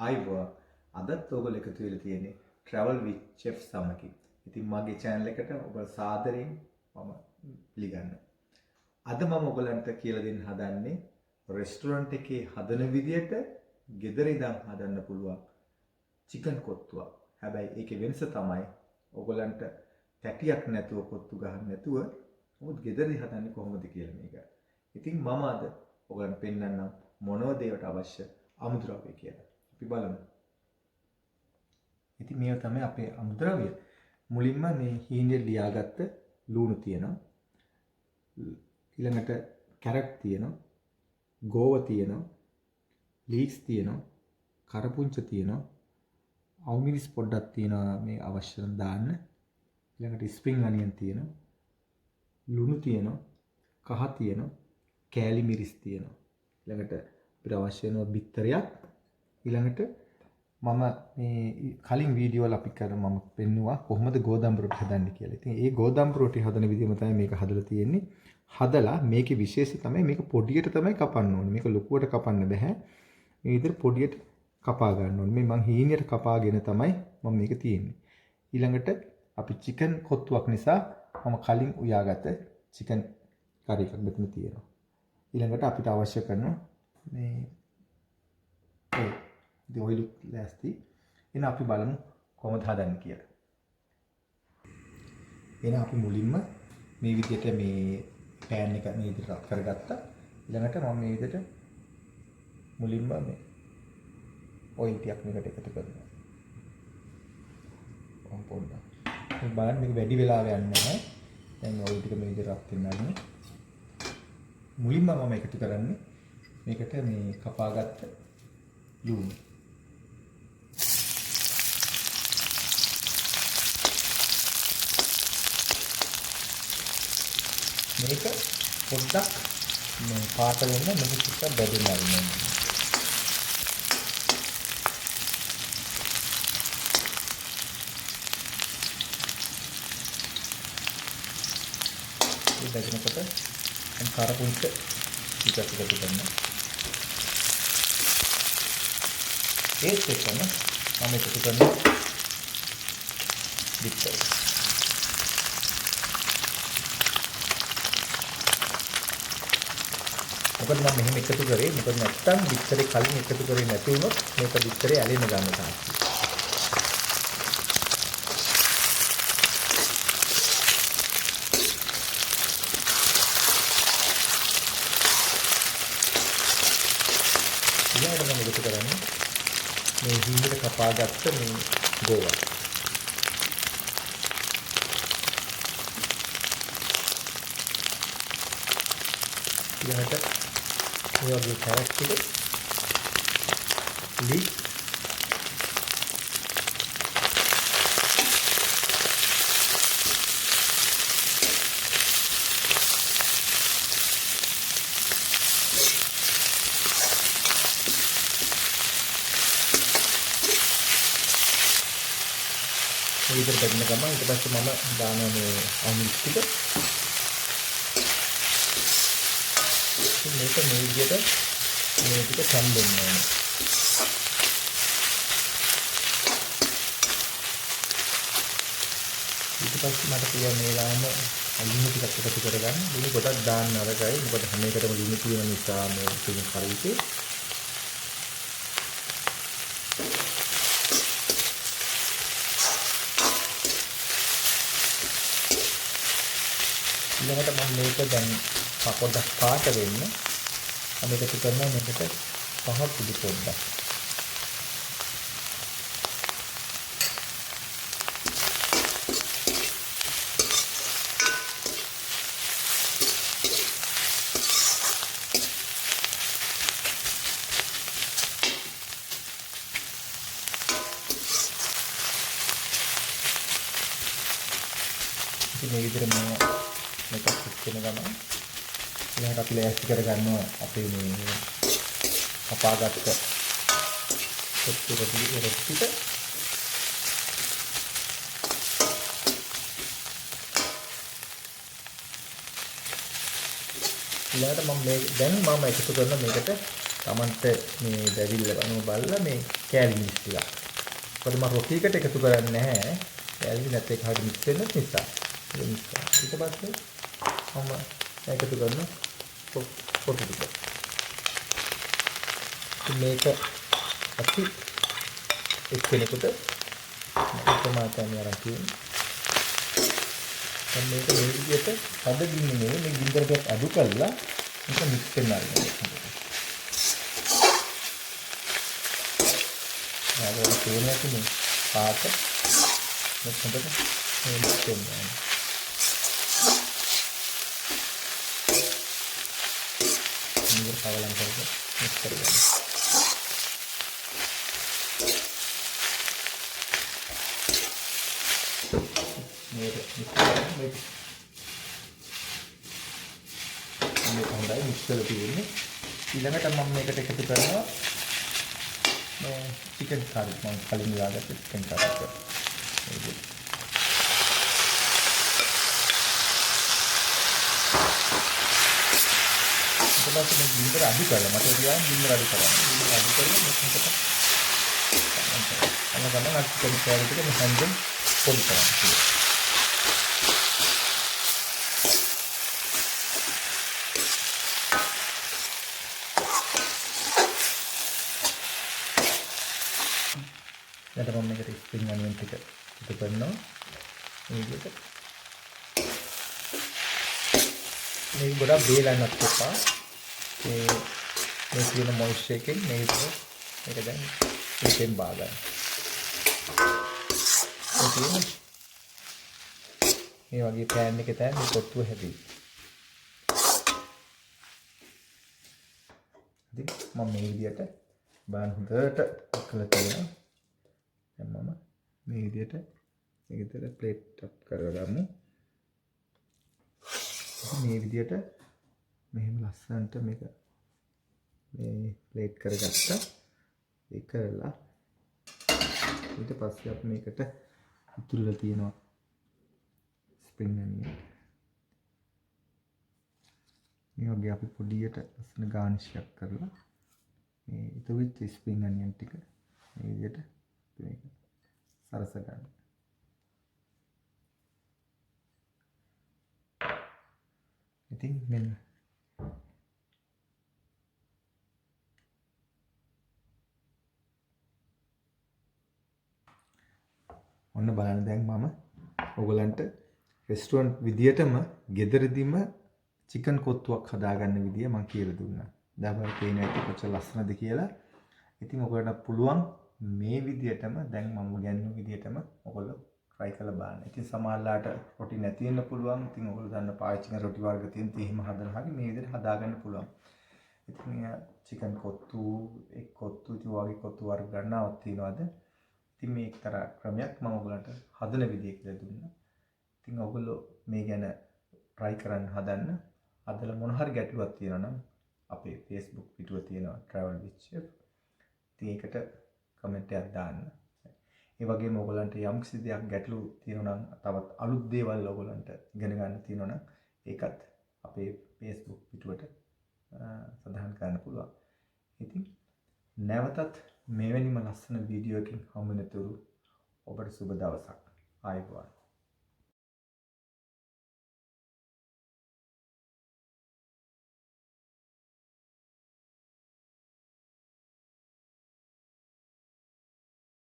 ආයිබෝවා අදත් ඔයගොල්ලෝ එකතු වෙලා තියෙන්නේ travel with chef සමගින්. ඉතින් මගේ channel එකට ඔබ සාදරයෙන් මම පිළිගන්නවා. අද මම ඔයගලන්ට කියලා දෙන්න හදන්නේ රෙස්ටොරන්ට් එකේ හදන විදියට ගෙදර ඉඳන් හදන්න පුළුවන් chicken කොත්තුවක්. හැබැයි ඒකේ වෙනස තමයි ඔයගලන්ට තැටියක් නැතුව කොත්තු ගහන්න නැතුව මොකද ගෙදරදී හදන්නේ කොහොමද කියලා මේක. ඉතින් මම අද ඔයගලන්ට පෙන්නන්නම් මොනවද ඒවට අවශ්‍ය අමුද්‍රව්‍ය කියලා. අපි බලමු. ඉතින් මේව තමයි අපේ අමුද්‍රව්‍ය. මුලින්ම මේ හීනෙන් ලියාගත්ත ලුණු තියෙනවා. ඊළඟට කැරට් තියෙනවා. ගෝව තියෙනවා. ලීක්ස් තියෙනවා. කරපුංච තියෙනවා. අවුමිරිස් පොඩ්ඩක් තියෙනවා මේ අවශ්‍ය නම් දාන්න. ඊළඟට ස්ප්‍රින්ග් අනියන් තියෙනවා. ලුණු තියෙනවා. කහ තියෙනවා. කෑලි මිරිස් තියෙනවා. ඊළඟට අපිට අවශ්‍ය වෙන බිත්තරයක්. ඊළඟට මම මේ කලින් වීඩියෝ වල අපි මම පෙන්නුවා කොහොමද ගෝදම් රොටි හදන්නේ කියලා. ඉතින් ඒ ගෝදම් රොටි හදන විදිහම තමයි මේක හදලා තියෙන්නේ. හදලා මේකේ විශේෂය තමයි මේක පොඩියට තමයි කපන්න ඕනේ. මේක ලොකුවට කපන්න බෑ. මේ විදිහට පොඩියට කපා ගන්න ඕනේ. මේ මං හීනියට කපාගෙන තමයි මම මේක තියෙන්නේ. ඊළඟට අපි චිකන් කොත්තුවක් නිසා මම කලින් උයාගත්ත චිකන් කරි එකක් මෙතන තියෙනවා. ඊළඟට අපිට අවශ්‍ය කරන මේ ඔයිල් ලෑස්ති. එහෙනම් අපි බලමු කොහොමද හදන්නේ කියලා. එහෙනම් අපි මුලින්ම මේ විදිහට මේ පෑන් එක මේ විදිහට රත් කරගත්තා. ඊළඟට මම මේ විදිහට මුලින්ම මේ ඔයිල් ටිකක් මේකට එකතු කරනවා. පොඩ්ඩක්. මේ බලන්න මේක වැඩි වෙලාවක් යන්නේ නැහැ. දැන් ඔයිල් ටික මේ විදිහට රත් වෙනවා. මුලින්ම මම එකතු කරන්නේ මේකට මේ කපාගත්ත ලුණු. මේක පොඩ්ඩක් මේ පාට වෙන්න මේක ටිකක් බැදෙන්න ආරම්භ වෙනවා. මේ බැදෙනකොට කරපුංච ටිකක් එකතු කරනවා. ඒත් එක්කම මම එකතු කරනවා බිත්තර. මොකද මම මෙහෙම එකතු කරේ මොකද නැත්තම් බිත්තරේ කලින් එකතු කරේ නැති වුණොත් මේක බිත්තරේ ඇලෙන්න ගන්න තාක්ෂි. ඊළඟට මම එකතු කරන්නේ මේ හීනෙට කපාගත්ත මේ ගෝවා. ඊළඟට මේ වගේ කැරට් ටික ලීක් මේ විදිහට බෙදන ගමන් ඊට පස්සේ මම දානවා මේ අවුමිරිස් ටික. මේක මේ විදිහට මේ ටික සම්බෙන්න ඕනේ. ඊට පස්සේ මට පුළුවන් මේ ලාම ලුණු ටිකක් එකතු කරගන්න. ලුණු ගොඩක් දාන්න අරගයි. මොකද හැම එකටම ලුණු තියෙන නිසා මේ චිකන් කරි එකේ. ඊළඟට මම මේක දැන් පොඩ්ඩක් පාට වෙන්න මම එකතු කරනවා මේකට පහ කුඩු පොඩ්ඩක්. ඉතින් මේ විදිහට මේක පිටින ගමන් ඊළඟට අපි ලෑස්ති කරගන්නවා අපේ මේ කපාගත්ත කොත්තු රොටි ටික. ඊළඟට මම මේ දැන් මම එකතු කරන මේකට තමන්ට මේ දැවිල්ල අනුව බලලා මේ කෑලි මික්ස් ටික. මොකද මම රොටි එකට එකතු කරන්නේ නැහැ. කෑලි නැත් එක හරියට මික්ස් වෙන නිසා. ඒක මික්ස් කරනවා. ඊට පස්සේ මම එකතු කරන පොටි ටික. මේක අපි එක්කෙනෙකුට टमाटर අරන් තියෙනවා. දැන් මේක මේ විදිහට හද ගින්නේ මේ ගින්දරට අඩු කරලා මේක මික්ස් කරනවා. ආවෝ තේරෙන්නේ නැති මේ පාට මේක හොඳට මික්ස් කරනවා. මේක කවලම් කරලා මික්ස් කරගන්න. මේක හොඳයි මික්ස් කරලා තියෙන්නේ. ඊළඟට මම මේකට එකතු කරනවා මේ චිකන් කාරි මම කලින් දාගත්ත චිකන් කාරි එක. මේක ඊට පස්සේ මේ ගින්දර අඩු කරලා මට කියන්නේ ගින්දර අඩු කරන්න. ගින්දර අඩු කරලා මේකට අන්න ගන්න චිකන් කාරි ටික මේ හැන්දෙන් පොඩි කරන්න. දැන් මම මේකට ස්ප්‍රින්ග් අනියන් ටික එකතු කරනවා මේ විදිහට. මේක ගොඩක් බේලන්නත් එපා. මේ තියෙන මොයිස්චර් එකෙන් මේක දැන් මේකෙන් බාගන්න. මේ වගේ පෑන් එකේ තමයි මේ කොට්ටුව හැදෙන්නේ. ඉතින් මම මේ විදිහට බලන්න හොඳට කළා තියෙනවා. දැන් මම මේ විදිහට ප්ලේට් එකක් කරගමු. මේ විදිහට මෙහෙම ලස්සනට මේක මේ ප්ලේට් කරගත්තා. ඒක කරලා ඊට පස්සේ අපි මේකට ඉතුරුලා තියෙනවා ස්ප්‍රින්ග් අනියන්. මේ වගේ අපි පොඩියට ලස්සන ගාර්නිෂ් එකක් කරලා මේ ඉතුරුච්ච ස්ප්‍රින්ග් අනියන් ටික මේ විදිහට මේක සරස ගන්න. ඉතින් මෙන්න ඔන්න බලන්න දැන් මම ඔයගලන්ට රෙස්ටුරන්ට් විදියටම ගෙදරදීම චිකන් කොත්තුවක් හදාගන්න විදිය මම කියලා දුන්නා. දැන් ඔයාලා පේන ඇති කොච්චර ලස්සනද කියලා. ඉතින් ඔයගලන්ට පුළුවන් මේ විදියටම දැන් මම ගන්න විදියටම ඔයගොල්ලෝ try කරලා බලන්න. ඉතින් සමහරලාට රොටි නැති වෙන්න පුළුවන්. ඉතින් ඔයගොල්ලෝ දන්න පාවිච්චි කරන රොටි වර්ග තියෙන තේ එහෙම හදලා හරි මේ විදිහට හදාගන්න පුළුවන්. ඉතින් චිකන් කොත්තු එක් කොත්තු ඉතින් වගේ කොත්තු වර්ග ගන්නවක් තියනවාද? ඉතින් මේ එක්තරා ක්‍රමයක් මම ඔයගොල්ලන්ට හදන විදිය කියලා දුන්නා. ඉතින් ඔයගොල්ලෝ මේ ගැන try කරන්න හදන්න. අදලා මොන හරි ගැටලුවක් තියෙනවා නම් අපේ Facebook පිටුව තියෙනවා travel with chef. ඉතින් ඒකට කමෙන්ට් එකක් දාන්න. ඒ වගේම ඔයගොල්ලන්ට යම් කිසි දෙයක් ගැටලු තියෙනවා නම් තවත් අලුත් දේවල් ඔයගොල්ලන්ට ඉගෙන ගන්න තියෙනවා නම් ඒකත් අපේ Facebook පිටුවට සඳහන් කරන්න පුළුවන්. ඉතින් නැවතත් මෙවැනිම ලස්සන වීඩියෝ එකකින් හමු වෙනතුරු ඔබට සුබ දවසක්. ආයුබෝවන්.